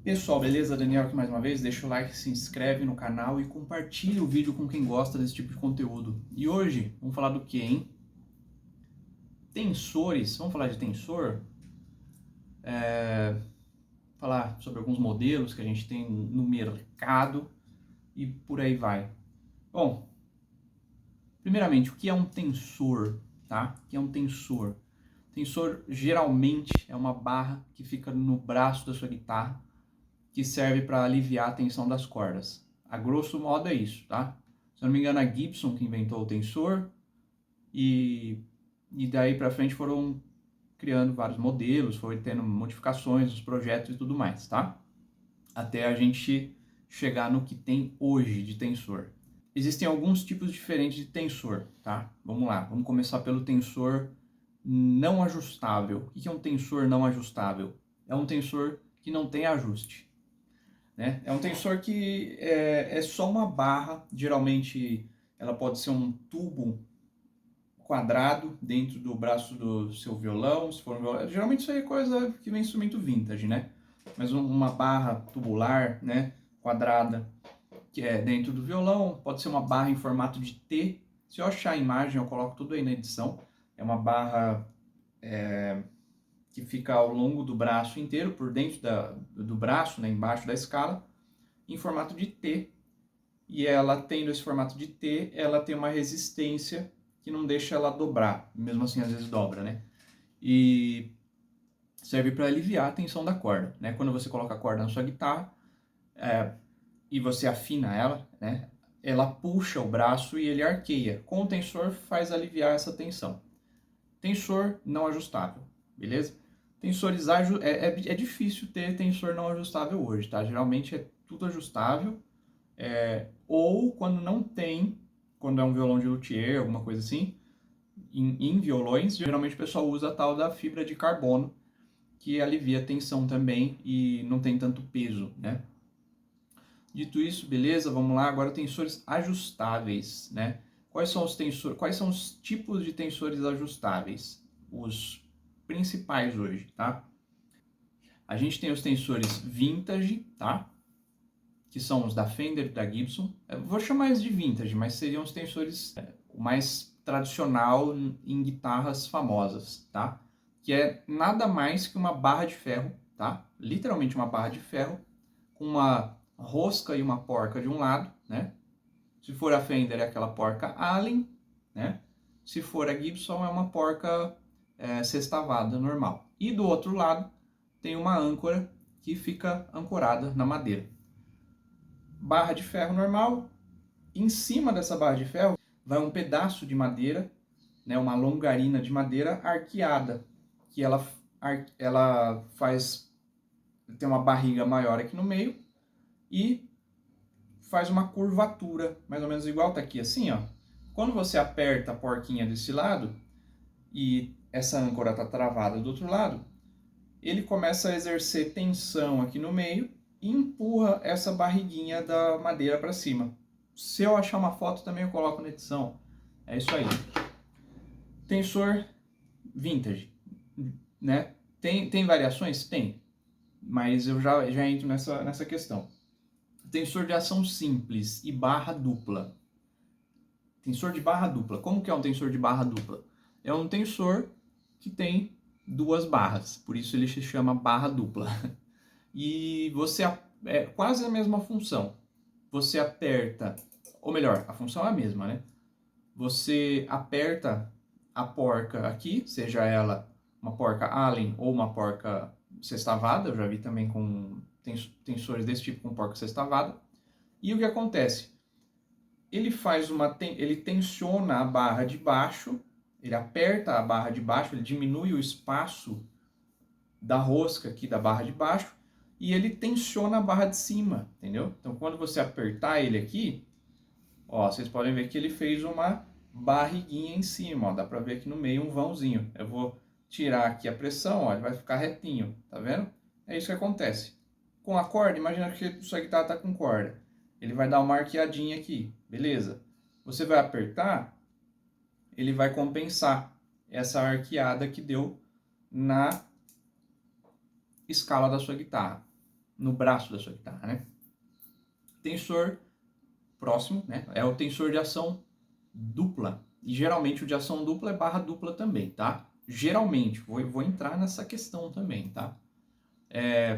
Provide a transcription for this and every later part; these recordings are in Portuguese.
Pessoal, beleza? Daniel aqui mais uma vez. Deixa o like, se inscreve no canal e compartilha o vídeo com quem gosta desse tipo de conteúdo. E hoje, vamos falar do que, hein? Tensores. Vamos falar de tensor? Falar sobre alguns modelos que a gente tem no mercado e por aí vai. Bom, primeiramente, o que é um tensor, tá? O que é um tensor? Tensor geralmente é uma barra que fica no braço da sua guitarra que serve para aliviar a tensão das cordas. A grosso modo é isso, tá? Se eu não me engano, a Gibson que inventou o tensor e daí para frente foram criando vários modelos, foi tendo modificações nos projetos e tudo mais, tá? Até a gente chegar no que tem hoje de tensor. Existem alguns tipos diferentes de tensor, tá? Vamos lá, vamos começar pelo tensor não ajustável. O que é um tensor não ajustável? É um tensor que não tem ajuste. Né? É um tensor que é só uma barra, geralmente ela pode ser um tubo quadrado dentro do braço do seu violão, se for um violão. Geralmente isso aí é coisa que vem em instrumento vintage, né? Mas uma barra tubular, né, quadrada, que é dentro do violão, pode ser uma barra em formato de T. Se eu achar a imagem, eu coloco tudo aí na edição. É uma barra que fica ao longo do braço inteiro, por dentro do braço, né, embaixo da escala, em formato de T. E ela, tendo esse formato de T, ela tem uma resistência que não deixa ela dobrar. Mesmo assim, às vezes dobra, né? E serve para aliviar a tensão da corda, né? Quando você coloca a corda na sua guitarra e você afina ela, né? Ela puxa o braço e ele arqueia. Com o tensor faz aliviar essa tensão. Tensor não ajustável, beleza? Tensores é difícil ter tensor não ajustável hoje, tá? Geralmente é tudo ajustável. Ou quando não tem, quando é um violão de luthier, alguma coisa assim, em violões, geralmente o pessoal usa a tal da fibra de carbono, que alivia a tensão também e não tem tanto peso, né? Dito isso, beleza, vamos lá, agora tensores ajustáveis, né? Quais são os tipos de tensores ajustáveis? Os principais hoje, tá? A gente tem os tensores vintage, tá? Que são os da Fender e da Gibson. Eu vou chamar eles de vintage, mas seriam os tensores o mais tradicional em guitarras famosas, tá? Que é nada mais que uma barra de ferro, tá? Literalmente uma barra de ferro com uma rosca e uma porca de um lado, né? Se for a Fender é aquela porca Allen, né? Se for a Gibson é uma porca sextavada normal. E do outro lado tem uma âncora que fica ancorada na madeira. Barra de ferro normal. Em cima dessa barra de ferro vai um pedaço de madeira, né, uma longarina de madeira arqueada, que ela tem uma barriga maior aqui no meio e faz uma curvatura, mais ou menos igual tá aqui assim, ó. Quando você aperta a porquinha desse lado e essa âncora tá travada do outro lado, ele começa a exercer tensão aqui no meio e empurra essa barriguinha da madeira para cima. Se eu achar uma foto também eu coloco na edição. É isso aí. Tensor vintage, né? Tem variações? Tem. Mas eu já entro nessa questão. Tensor de ação simples e barra dupla. Tensor de barra dupla. Como que é um tensor de barra dupla? É um tensor que tem duas barras, por isso ele se chama barra dupla. E é quase a mesma função. Você aperta, ou melhor, a função é a mesma, né? Você aperta a porca aqui, seja ela uma porca Allen ou uma porca sextavada, eu já vi também com tensores desse tipo com porca sextavada. E o que acontece? Ele tensiona a barra de baixo, ele aperta a barra de baixo, ele diminui o espaço da rosca aqui da barra de baixo e ele tensiona a barra de cima, entendeu? Então quando você apertar ele aqui, ó, vocês podem ver que ele fez uma barriguinha em cima, ó, dá pra ver aqui no meio um vãozinho. Eu vou tirar aqui a pressão, ó, ele vai ficar retinho, tá vendo? É isso que acontece. Com a corda, imagina que sua guitarra tá com corda. Ele vai dar uma arqueadinha aqui, beleza? Você vai apertar, ele vai compensar essa arqueada que deu na escala da sua guitarra. no braço da sua guitarra, né? Tensor próximo, né? É o tensor de ação dupla. E geralmente o de ação dupla é barra dupla também, tá? Geralmente, vou entrar nessa questão também, tá?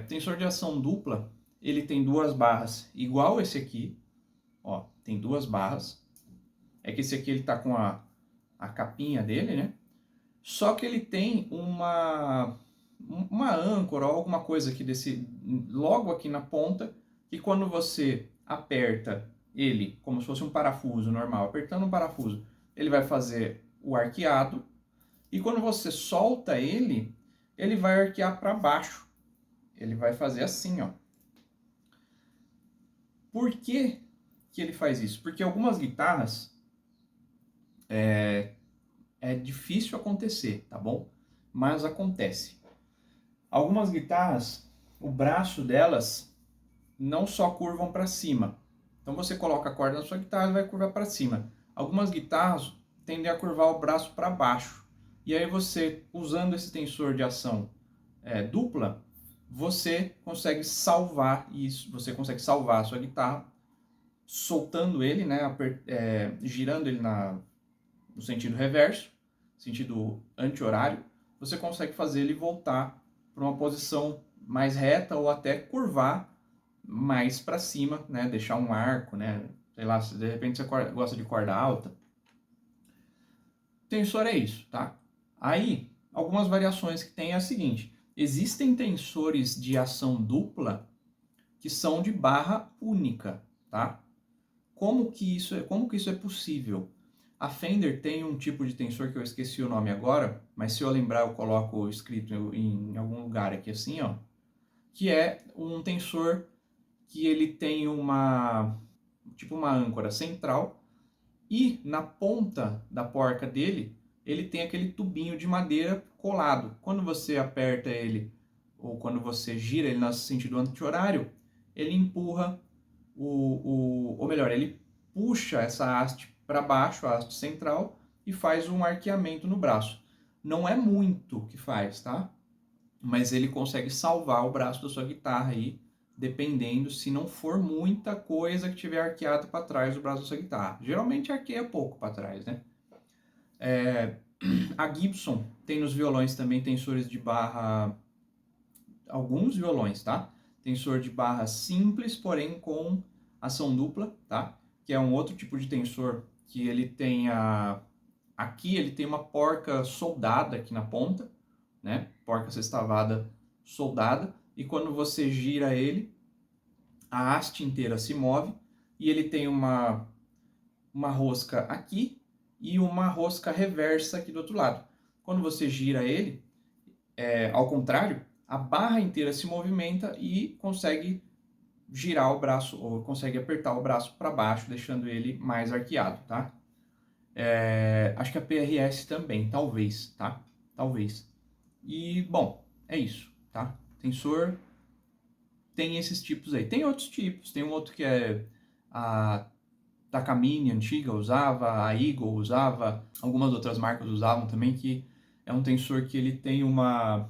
Tensor de ação dupla, ele tem duas barras igual esse aqui, ó, tem duas barras. É que esse aqui ele tá com a capinha dele, né? Só que ele tem uma âncora ou alguma coisa aqui logo aqui na ponta, que quando você aperta ele, como se fosse um parafuso normal, apertando um parafuso, ele vai fazer o arqueado, e quando você solta ele, ele vai arquear para baixo. Ele vai fazer assim, ó. Por que que ele faz isso? Porque algumas guitarras é difícil acontecer, tá bom? Mas acontece. Algumas guitarras, o braço delas não só curvam para cima. Então você coloca a corda na sua guitarra e vai curvar para cima. Algumas guitarras tendem a curvar o braço para baixo. E aí você, usando esse tensor de ação dupla, você consegue salvar isso. Você consegue salvar a sua guitarra soltando ele, né, girando ele no sentido reverso, sentido anti-horário. Você consegue fazer ele voltar para uma posição mais reta ou até curvar mais para cima, né? Deixar um arco, né? Sei lá, se de repente você gosta de corda alta. Tensor é isso, tá? Aí, algumas variações que tem é a seguinte: existem tensores de ação dupla que são de barra única, tá? Como que isso é possível? A Fender tem um tipo de tensor que eu esqueci o nome agora, mas se eu lembrar eu coloco escrito em algum lugar aqui assim, ó, que é um tensor que ele tem tipo uma âncora central e na ponta da porca dele, ele tem aquele tubinho de madeira colado. Quando você aperta ele ou quando você gira ele no sentido anti-horário, ele empurra ou melhor, ele puxa essa haste para baixo, a haste central, e faz um arqueamento no braço. Não é muito que faz, tá? Mas ele consegue salvar o braço da sua guitarra aí, dependendo se não for muita coisa que tiver arqueado para trás do braço da sua guitarra. Geralmente arqueia pouco para trás, né? A Gibson tem nos violões também tensores de barra, alguns violões, tá? Tensor de barra simples, porém com ação dupla, tá? Que é um outro tipo de tensor que ele tem aqui ele tem uma porca soldada aqui na ponta, né? Porca sextavada soldada, e quando você gira ele, a haste inteira se move e ele tem uma rosca aqui e uma rosca reversa aqui do outro lado. Quando você gira ele, ao contrário, a barra inteira se movimenta e consegue girar o braço, ou consegue apertar o braço para baixo, deixando ele mais arqueado, tá? Acho que a PRS também, talvez, tá? Talvez. E, bom, é isso, tá? Tensor tem esses tipos aí. Tem outros tipos, tem um outro que é a Takamine antiga usava, a Eagle usava, algumas outras marcas usavam também, que é um tensor que ele tem uma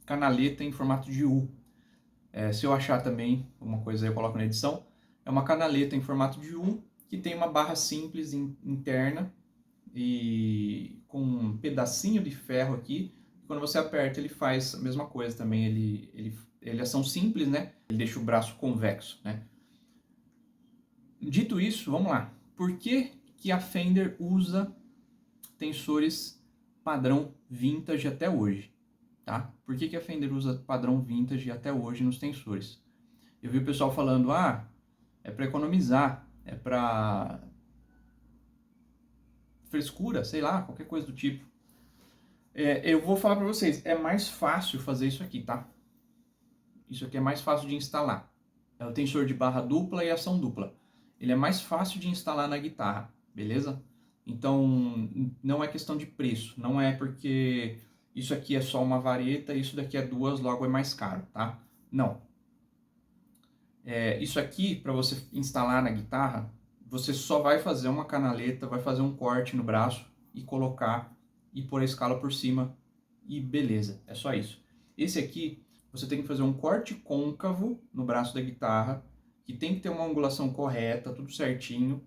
canaleta em formato de U. Se eu achar também uma coisa eu coloco na edição, é uma canaleta em formato de U que tem uma barra simples interna e com um pedacinho de ferro aqui. Quando você aperta ele faz a mesma coisa também, ele ação simples, né? Ele deixa o braço convexo, né? Dito isso, vamos lá. Por que que a Fender usa tensores padrão vintage até hoje? Tá? Por que que a Fender usa padrão vintage até hoje nos tensores? Eu vi o pessoal falando, é para economizar, é para frescura, sei lá, qualquer coisa do tipo. Eu vou falar para vocês, é mais fácil fazer isso aqui, tá? Isso aqui é mais fácil de instalar. É o tensor de barra dupla e ação dupla. Ele é mais fácil de instalar na guitarra, beleza? Então, não é questão de preço, não é porque isso aqui é só uma vareta, isso daqui é duas, logo é mais caro, tá? Não. Isso aqui, para você instalar na guitarra, você só vai fazer uma canaleta, vai fazer um corte no braço e colocar e pôr a escala por cima e beleza, é só isso. Esse aqui, você tem que fazer um corte côncavo no braço da guitarra, que tem que ter uma angulação correta, tudo certinho.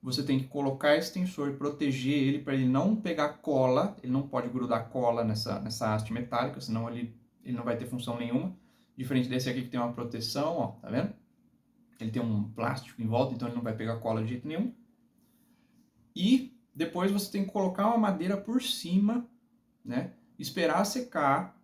Você tem que colocar esse tensor e proteger ele para ele não pegar cola, ele não pode grudar cola nessa haste metálica, senão ele não vai ter função nenhuma. Diferente desse aqui que tem uma proteção, ó, tá vendo? Ele tem um plástico em volta, então ele não vai pegar cola de jeito nenhum. E depois você tem que colocar uma madeira por cima, né? Esperar secar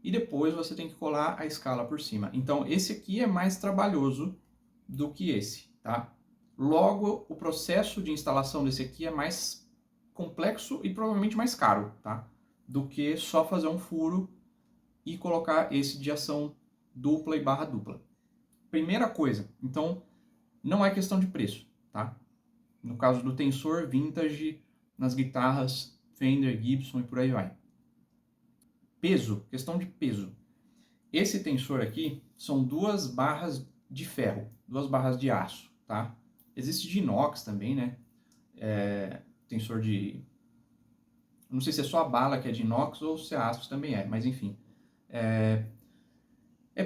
e depois você tem que colar a escala por cima. Então esse aqui é mais trabalhoso do que esse, tá? Logo, o processo de instalação desse aqui é mais complexo e provavelmente mais caro, tá? Do que só fazer um furo e colocar esse de ação dupla e barra dupla. Primeira coisa, então, não é questão de preço, tá? No caso do tensor vintage, nas guitarras Fender, Gibson e por aí vai. Peso, questão de peso. Esse tensor aqui são 2 barras de ferro, 2 barras de aço, tá? Existe de inox também, né? Tensor de... Não sei se é só a bala que é de inox ou se a aço também é, mas enfim. É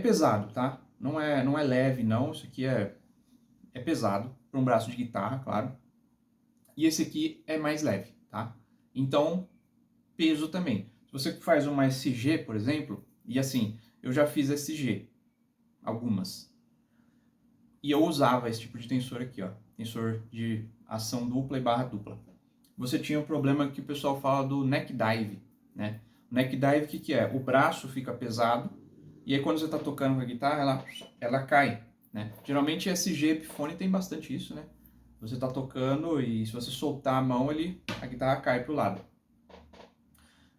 pesado, tá? Não é leve, não. Isso aqui é pesado, para um braço de guitarra, claro. E esse aqui é mais leve, tá? Então, peso também. Se você faz uma SG, por exemplo, e assim, eu já fiz SG, algumas. E eu usava esse tipo de tensor aqui, ó. Tensor de ação dupla e barra dupla. Você tinha um problema que o pessoal fala do neck dive, né? O neck dive, o que é? O braço fica pesado, e aí quando você está tocando com a guitarra, ela cai, né? Geralmente SG Epiphone tem bastante isso, né? Você está tocando e se você soltar a mão, a guitarra cai para o lado.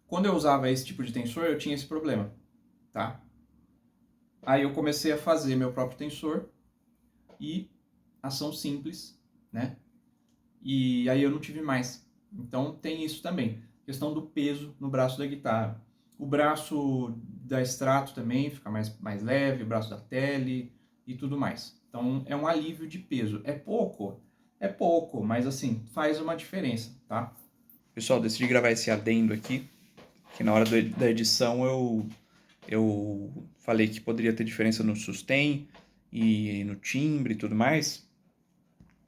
Quando eu usava esse tipo de tensor, eu tinha esse problema, tá? Aí eu comecei a fazer meu próprio tensor e ação simples, né? E aí eu não tive mais. Então tem isso também, questão do peso no braço da guitarra. O braço da Strato também fica mais leve, o braço da Tele e tudo mais. Então é um alívio de peso. É pouco, mas assim, faz uma diferença, tá? Pessoal, decidi gravar esse adendo aqui, que na hora da edição eu falei que poderia ter diferença no sustain e no timbre e tudo mais.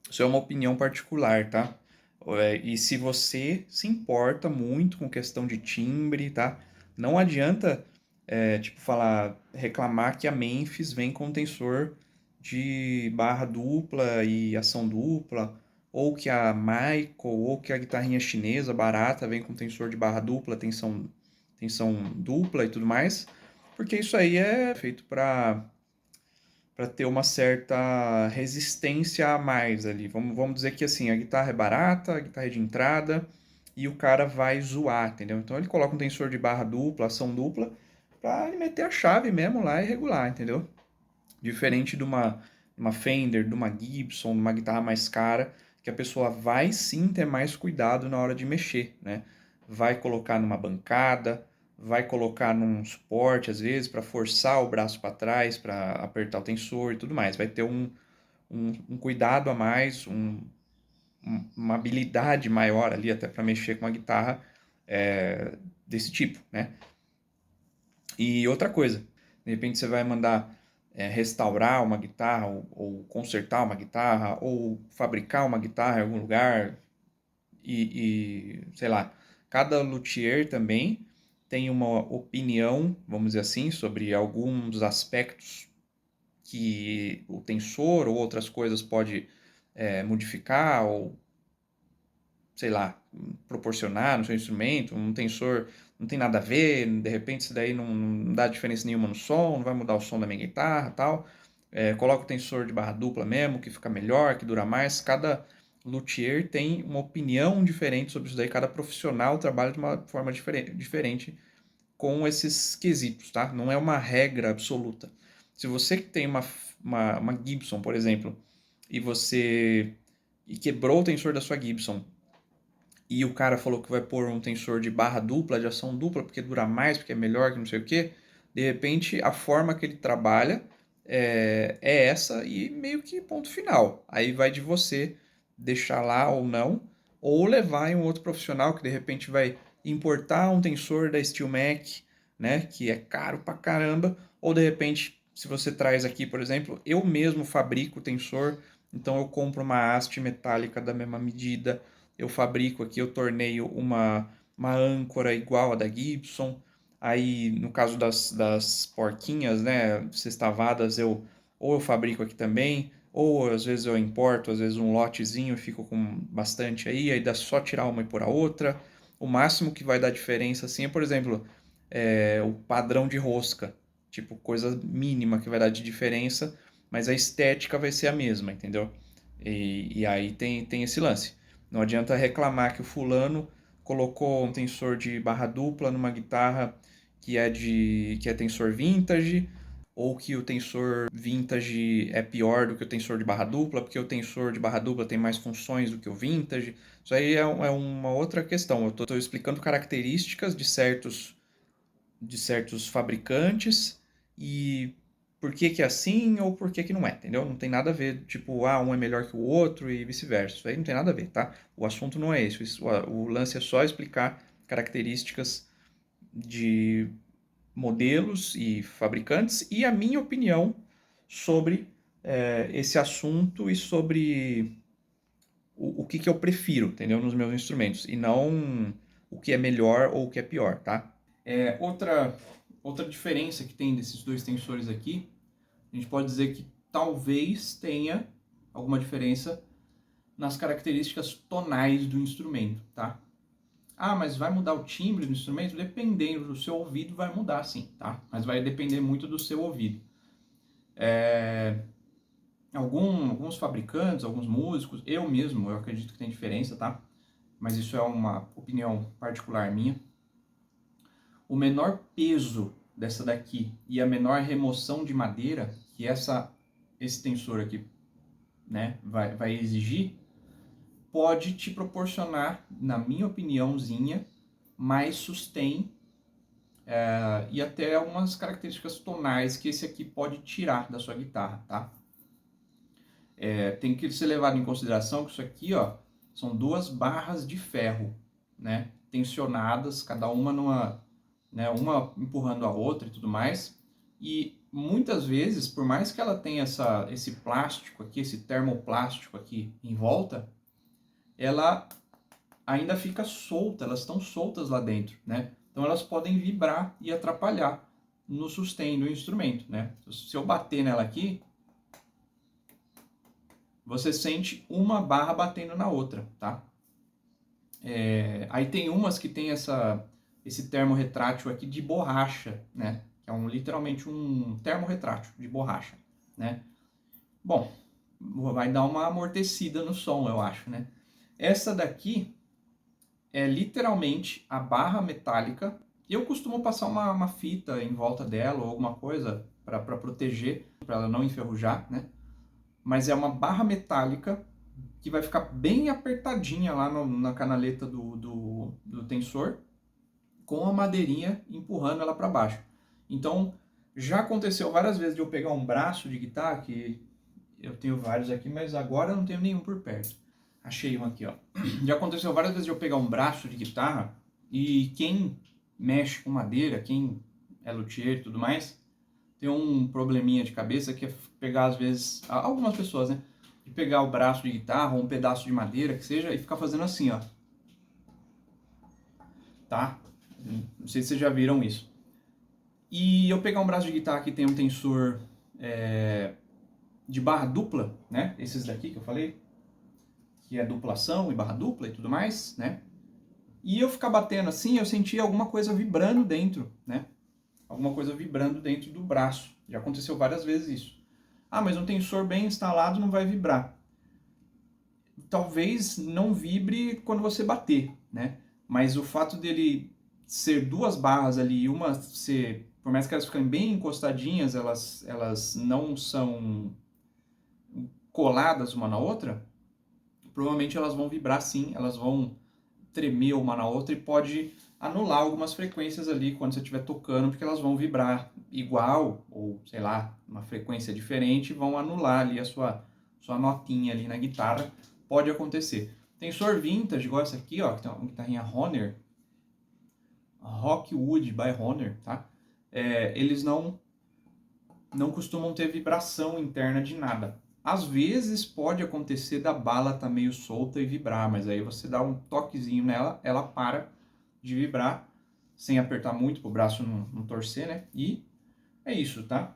Isso é uma opinião particular, tá? E se você se importa muito com questão de timbre, tá? Não adianta, reclamar que a Memphis vem com tensor de barra dupla e ação dupla, ou que a Michael, ou que a guitarrinha chinesa barata vem com tensor de barra dupla, tensão dupla e tudo mais, porque isso aí é feito para ter uma certa resistência a mais ali. Vamos dizer que assim, a guitarra é barata, a guitarra é de entrada, e o cara vai zoar, entendeu? Então ele coloca um tensor de barra dupla, ação dupla, para ele meter a chave mesmo lá e regular, entendeu? Diferente de uma Fender, de uma Gibson, de uma guitarra mais cara, que a pessoa vai sim ter mais cuidado na hora de mexer, né? Vai colocar numa bancada, vai colocar num suporte, às vezes, para forçar o braço para trás, para apertar o tensor e tudo mais. Vai ter um cuidado a mais, uma habilidade maior ali até para mexer com a guitarra desse tipo, né? E outra coisa, de repente você vai mandar restaurar uma guitarra, ou consertar uma guitarra, ou fabricar uma guitarra em algum lugar, sei lá, cada luthier também tem uma opinião, vamos dizer assim, sobre alguns aspectos que o tensor ou outras coisas pode modificar, ou sei lá, proporcionar no seu instrumento. Um tensor não tem nada a ver, de repente isso daí não dá diferença nenhuma no som, não vai mudar o som da minha guitarra, tal. Coloca o tensor de barra dupla mesmo, que fica melhor, que dura mais. Cada luthier tem uma opinião diferente sobre isso daí, cada profissional trabalha de uma forma diferente com esses quesitos, tá? Não é uma regra absoluta. Se você que tem uma Gibson, por exemplo, e quebrou o tensor da sua Gibson, e o cara falou que vai pôr um tensor de barra dupla, de ação dupla, porque dura mais, porque é melhor, que não sei o quê, de repente a forma que ele trabalha é essa, e meio que ponto final. Aí vai de você deixar lá ou não, ou levar em um outro profissional que de repente vai importar um tensor da SteelMac, né, que é caro pra caramba, ou de repente, se você traz aqui, por exemplo, eu mesmo fabrico o tensor, então eu compro uma haste metálica da mesma medida, eu fabrico aqui, eu torneio uma âncora igual a da Gibson, aí no caso das porquinhas, né, sextavadas, ou eu fabrico aqui também, ou às vezes eu importo, às vezes um lotezinho, fico com bastante aí dá só tirar uma e pôr a outra. O máximo que vai dar diferença, assim, é, por exemplo, o padrão de rosca. Tipo, coisa mínima que vai dar de diferença, mas a estética vai ser a mesma, entendeu? E aí tem esse lance. Não adianta reclamar que o fulano colocou um tensor de barra dupla numa guitarra que é tensor vintage, ou que o tensor vintage é pior do que o tensor de barra dupla, porque o tensor de barra dupla tem mais funções do que o vintage. Isso aí é uma outra questão. Eu estou explicando características de certos fabricantes e por que que é assim ou por que que não é, entendeu? Não tem nada a ver, tipo, um é melhor que o outro e vice-versa. Isso aí não tem nada a ver, tá? O assunto não é esse. O lance é só explicar características de modelos e fabricantes e a minha opinião sobre esse assunto e sobre o que eu prefiro, entendeu? Nos meus instrumentos e não o que é melhor ou o que é pior, tá? Outra diferença que tem desses dois tensores aqui, a gente pode dizer que talvez tenha alguma diferença nas características tonais do instrumento, tá? Ah, mas vai mudar o timbre do instrumento? Dependendo do seu ouvido, vai mudar sim, tá? Mas vai depender muito do seu ouvido. Alguns fabricantes, alguns músicos, eu mesmo, eu acredito que tem diferença, tá? Mas isso é uma opinião particular minha. O menor peso dessa daqui e a menor remoção de madeira que esse tensor aqui, né, vai exigir, pode te proporcionar, na minha opiniãozinha, mais sustain e até algumas características tonais que esse aqui pode tirar da sua guitarra, tá? Tem que ser levado em consideração que isso aqui, ó, são duas barras de ferro, né, tensionadas, cada uma uma empurrando a outra e tudo mais. E muitas vezes, por mais que ela tenha esse plástico aqui, esse termoplástico aqui em volta, ela ainda fica solta, elas estão soltas lá dentro, né? Então elas podem vibrar e atrapalhar no sustain do instrumento, né? Se eu bater nela aqui, você sente uma barra batendo na outra, tá? Aí tem umas que tem esse termo retrátil aqui de borracha, né? Que é literalmente um termo retrátil de borracha, né? Bom, vai dar uma amortecida no som, eu acho, né? Essa daqui é literalmente a barra metálica. Eu costumo passar uma fita em volta dela ou alguma coisa para proteger, para ela não enferrujar, né? Mas é uma barra metálica que vai ficar bem apertadinha lá na canaleta do tensor, com a madeirinha empurrando ela para baixo. Então, já aconteceu várias vezes de eu pegar um braço de guitarra, que eu tenho vários aqui, mas agora eu não tenho nenhum por perto. Achei um aqui, ó. Já aconteceu várias vezes de eu pegar um braço de guitarra e quem mexe com madeira, quem é luthier e tudo mais, tem um probleminha de cabeça que é pegar, às vezes, algumas pessoas, né? De pegar o braço de guitarra ou um pedaço de madeira, que seja, e ficar fazendo assim, ó. Tá? Não sei se vocês já viram isso. E eu pegar um braço de guitarra que tem um tensor de barra dupla, né? Esses daqui que eu falei, que é duplação e barra dupla e tudo mais, né? E eu ficar batendo assim, eu sentia alguma coisa vibrando dentro, né? Alguma coisa vibrando dentro do braço. Já aconteceu várias vezes isso. Ah, mas um tensor bem instalado não vai vibrar. Talvez não vibre quando você bater, né? Mas o fato dele ser duas barras ali e uma ser, por mais que elas fiquem bem encostadinhas, elas não são coladas uma na outra, provavelmente elas vão vibrar sim, elas vão tremer uma na outra e pode anular algumas frequências ali quando você estiver tocando, porque elas vão vibrar igual, ou sei lá, uma frequência diferente, vão anular ali a sua notinha ali na guitarra, pode acontecer. Tensor vintage, igual essa aqui, ó, que tem uma guitarrinha Hohner, Rockwood by Hohner, tá? Eles não não costumam ter vibração interna de nada. Às vezes pode acontecer da bala estar meio solta e vibrar, mas aí você dá um toquezinho nela, ela para de vibrar, sem apertar muito para o braço não torcer, né? E é isso, tá?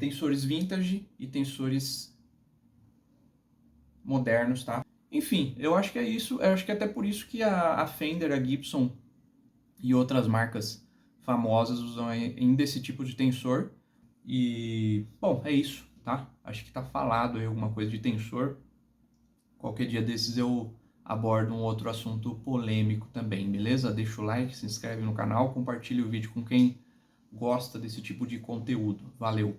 Tensores vintage e tensores modernos, tá? Enfim, eu acho que é isso. Eu acho que é até por isso que a Fender, a Gibson e outras marcas famosas usam ainda esse tipo de tensor. E, bom, é isso, tá? Acho que tá falado aí alguma coisa de tensor. Qualquer dia desses eu abordo um outro assunto polêmico também, beleza? Deixa o like, se inscreve no canal, compartilha o vídeo com quem gosta desse tipo de conteúdo. Valeu!